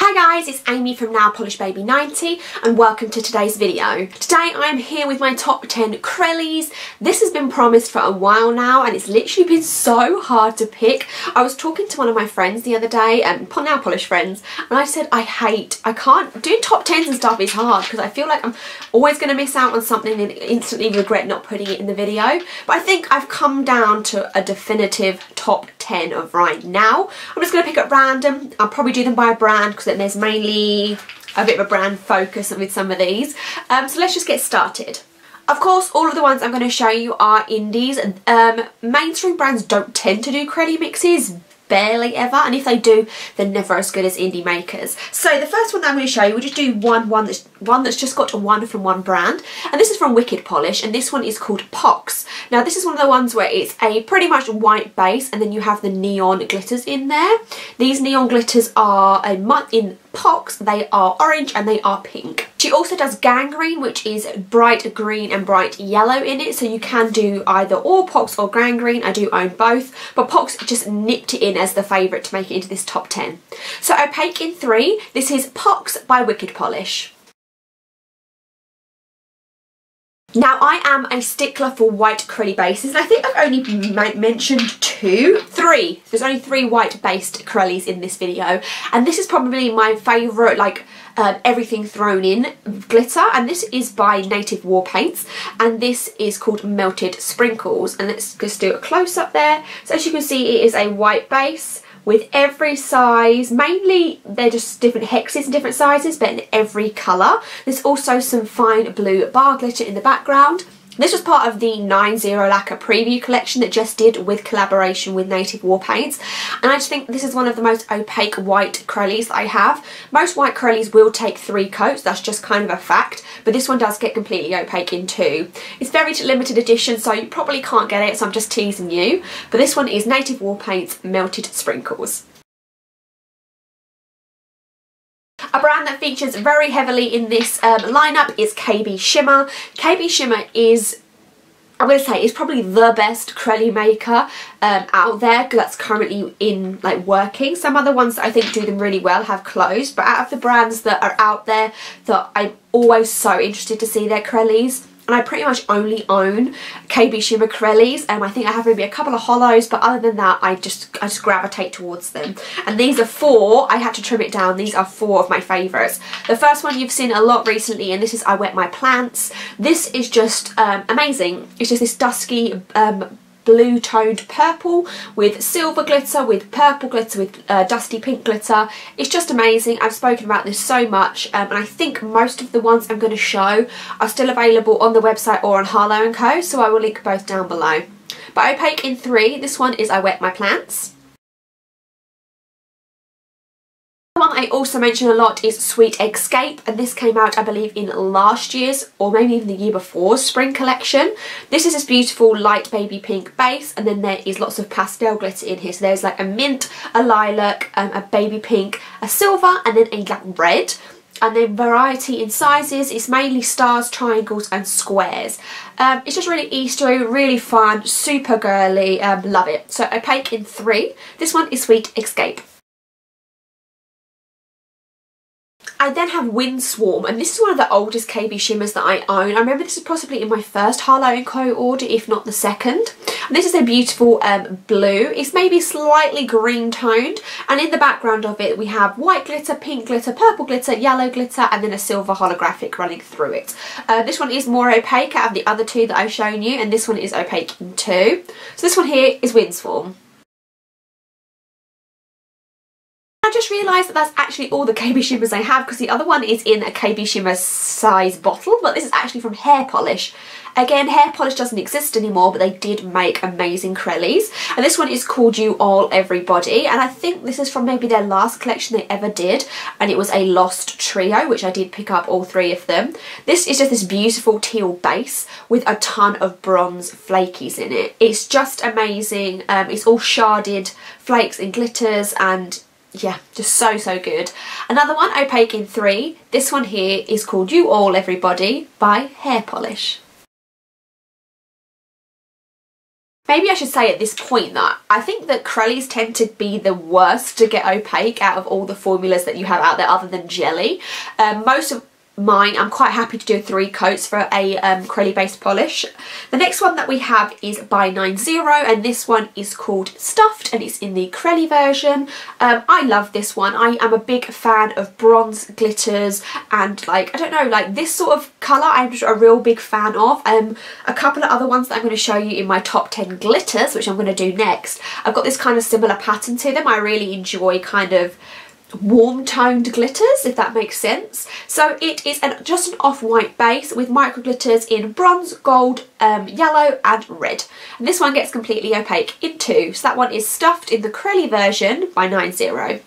Hi guys, it's Amy from Nail Polish Baby 90 and welcome to today's video. Today I am here with my top 10 Crellys. This has been promised for a while now and it's literally been so hard to pick. I was talking to one of my friends the other day, nail polish friends, and I said I can't, doing top 10s and stuff is hard because I feel like I'm always going to miss out on something and instantly regret not putting it in the video. But I think I've come down to a definitive top 10 of right now. I'm just going to pick at random. I'll probably do them by a brand because then there's mainly a bit of a brand focus with some of these. So let's just get started. Of course, all of the ones I'm going to show you are indies. Mainstream brands don't tend to do Crelly mixes, barely ever, and if they do, they're never as good as indie makers. So the first one that I'm going to show you, we'll just do one that's just got one from one brand, and this is from Wicked Polish, and this one is called Pox. Now this is one of the ones where it's a pretty much white base and then you have the neon glitters in there. These neon glitters are in Pox, they are orange and they are pink. She also does gangrene, which is bright green and bright yellow in it, so you can do either or Pox or gangrene. I do own both, but Pox just nipped it in as the favourite to make it into this top 10. So opaque in 3, this is Pox by Wicked Polish. Now I am a stickler for white Crelly bases, and I think I've only mentioned three. There's only 3 white based Crellys in this video, and this is probably my favourite, like everything thrown in glitter, and this is by Native War Paints, and this is called Melted Sprinkles. And let's just do a close up there. So as you can see, it is a white base with every size, mainly they're just different hexes and different sizes, but in every colour. There's also some fine blue bar glitter in the background. This was part of the 90 Lacquer preview collection that just did with collaboration with Native War Paints, and I just think this is one of the most opaque white Crellys that I have. Most white Crellys will take 3 coats, that's just kind of a fact, but this one does get completely opaque in 2. It's very limited edition, so you probably can't get it, so I'm just teasing you, but this one is Native War Paints Melted Sprinkles. A brand that features very heavily in this lineup is KBShimmer. KBShimmer is, I'm going to say, is probably the best Crelly maker out there that's currently in working. Some other ones that I think do them really well have closed, but out of the brands that are out there that I'm always so interested to see their Crellys, and I pretty much only own KBShimmer Crellys, and I think I have maybe a couple of hollows, but other than that I just gravitate towards them. And these are 4, I had to trim it down, these are 4 of my favourites. The first one you've seen a lot recently, and this is I Wet My Plants. This is just amazing. It's just this dusky blue toned purple with silver glitter, with purple glitter, with dusty pink glitter. It's just amazing. I've spoken about this so much, and I think most of the ones I'm going to show are still available on the website or on Hare & Co, so I will link both down below. But opaque in 3, this one is I Wet My Plants. The one I also mention a lot is Sweet Escape, and this came out I believe in last year's or maybe even the year before spring collection. This is this beautiful light baby pink base, and then there is lots of pastel glitter in here. So there's like a mint, a lilac, a baby pink, a silver, and then a red. And then variety in sizes. It's mainly stars, triangles and squares. It's just really Eastery, really fun, super girly, love it. So opaque in 3. This one is Sweet Escape. I then have Windswarm, and this is one of the oldest KBShimmers that I own. I remember this is possibly in my first Hare & Co order, if not the second. And this is a beautiful blue. It's maybe slightly green toned, and in the background of it we have white glitter, pink glitter, purple glitter, yellow glitter, and then a silver holographic running through it. This one is more opaque out of the other 2 that I've shown you, and this one is opaque in 2. So this one here is Windswarm. I just realised that that's actually all the KBShimmers I have, because the other one is in a KBShimmer size bottle, but this is actually from Hare Polish. Again, Hare Polish doesn't exist anymore, but they did make amazing Crellys. And this one is called You All Everybody, and I think this is from maybe their last collection they ever did, and it was a Lost Trio, which I did pick up all 3 of them. This is just this beautiful teal base with a ton of bronze flakies in it. It's just amazing. It's all sharded flakes and glitters, and yeah, just so good. Another one, opaque in 3. This one here is called You All Everybody by Hare Polish. Maybe I should say at this point that I think that Crellys tend to be the worst to get opaque out of all the formulas that you have out there other than jelly. Most of mine, I'm quite happy to do 3 coats for a Crelly based polish. The next one that we have is by 90, and this one is called Stuffed and it's in the Crelly version. I love this one. I am a big fan of bronze glitters and like, I don't know, like this sort of colour I'm just a real big fan of. A couple of other ones that I'm going to show you in my top 10 glitters, which I'm going to do next. I've got this kind of similar pattern to them. I really enjoy kind of warm toned glitters, if that makes sense. So it is just an off-white base with micro glitters in bronze, gold, yellow and red. And this one gets completely opaque in 2. So that one is Stuffed in the Crelly version by 90.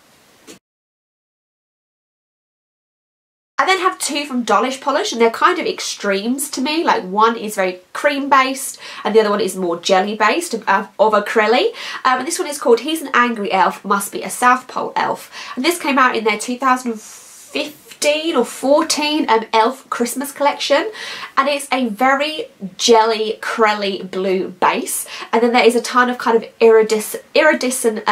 I then have 2 from Dollish Polish, and they're kind of extremes to me. Like one is very cream based and the other one is more jelly based of a Crelly. And this one is called He's an Angry Elf, Must Be a South Pole Elf. And this came out in their 2015 or 14 Elf Christmas collection. And it's a very jelly Crelly blue base. And then there is a ton of kind of iridescent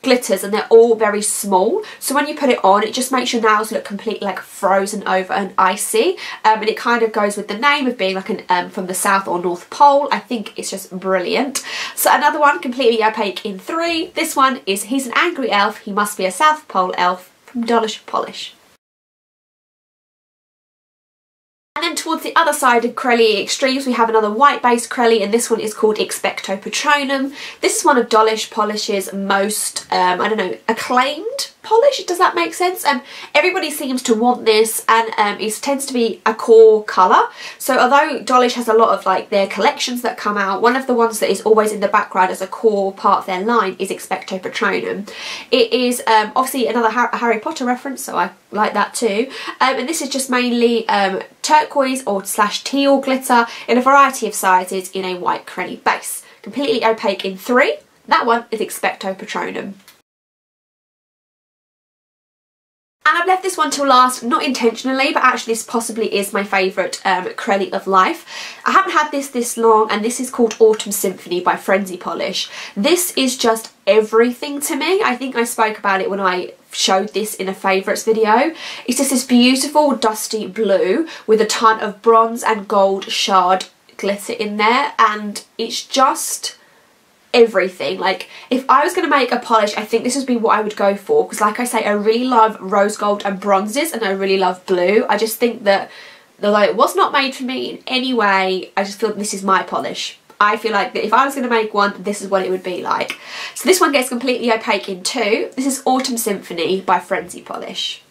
glitters, and they're all very small, so when you put it on it just makes your nails look completely like frozen over and icy, and it kind of goes with the name of being like an from the South or North Pole. I think it's just brilliant. So another one completely opaque in 3. This one is He's an Angry Elf, He Must Be a South Pole Elf from Dollish Polish. And then towards the other side of Crelly extremes we have another white base Crelly, and this one is called Expecto Patronum. This is one of Dollish Polish's most, I don't know, acclaimed polish. Does that make sense? Everybody seems to want this, and it tends to be a core colour. So although Dollish has a lot of like their collections that come out, one of the ones that is always in the background as a core part of their line is Expecto Patronum. It is obviously another Harry Potter reference, so I like that too. And this is just mainly turquoise or / teal glitter in a variety of sizes in a white Crelly base. Completely opaque in 3. That one is Expecto Patronum. And I've left this one till last, not intentionally, but actually this possibly is my favourite Crelly of life. I haven't had this long, and this is called Autumn Symphony by Frenzy Polish. This is just everything to me. I think I spoke about it when I showed this in a favourites video. It's just this beautiful dusty blue with a ton of bronze and gold shard glitter in there, and it's just everything. Like if I was going to make a polish, I think this would be what I would go for, because like I say, I really love rose gold and bronzes, and I really love blue. I just think that although it was not made for me in any way, I just feel this is my polish. I feel like that if I was going to make one, this is what it would be like. So this one gets completely opaque in 2. This is Autumn Symphony by Frenzy Polish.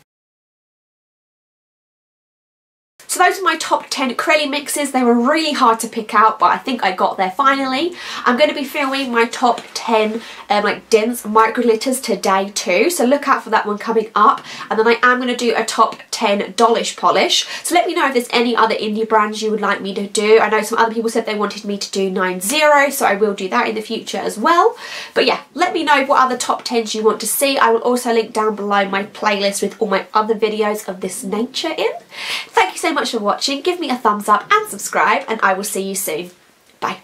So those are my top 10 Crelly mixes. They were really hard to pick out, but I think I got there finally. I'm going to be filming my top 10 like dense micro glitters today too, so look out for that one coming up. And then I am going to do a top 10 Dollish polish. So let me know if there's any other indie brands you would like me to do. I know some other people said they wanted me to do 90, so I will do that in the future as well. But yeah, let me know what other top 10s you want to see. I will also link down below my playlist with all my other videos of this nature in. Thank you so much for watching. Give me a thumbs up and subscribe, and I will see you soon. Bye.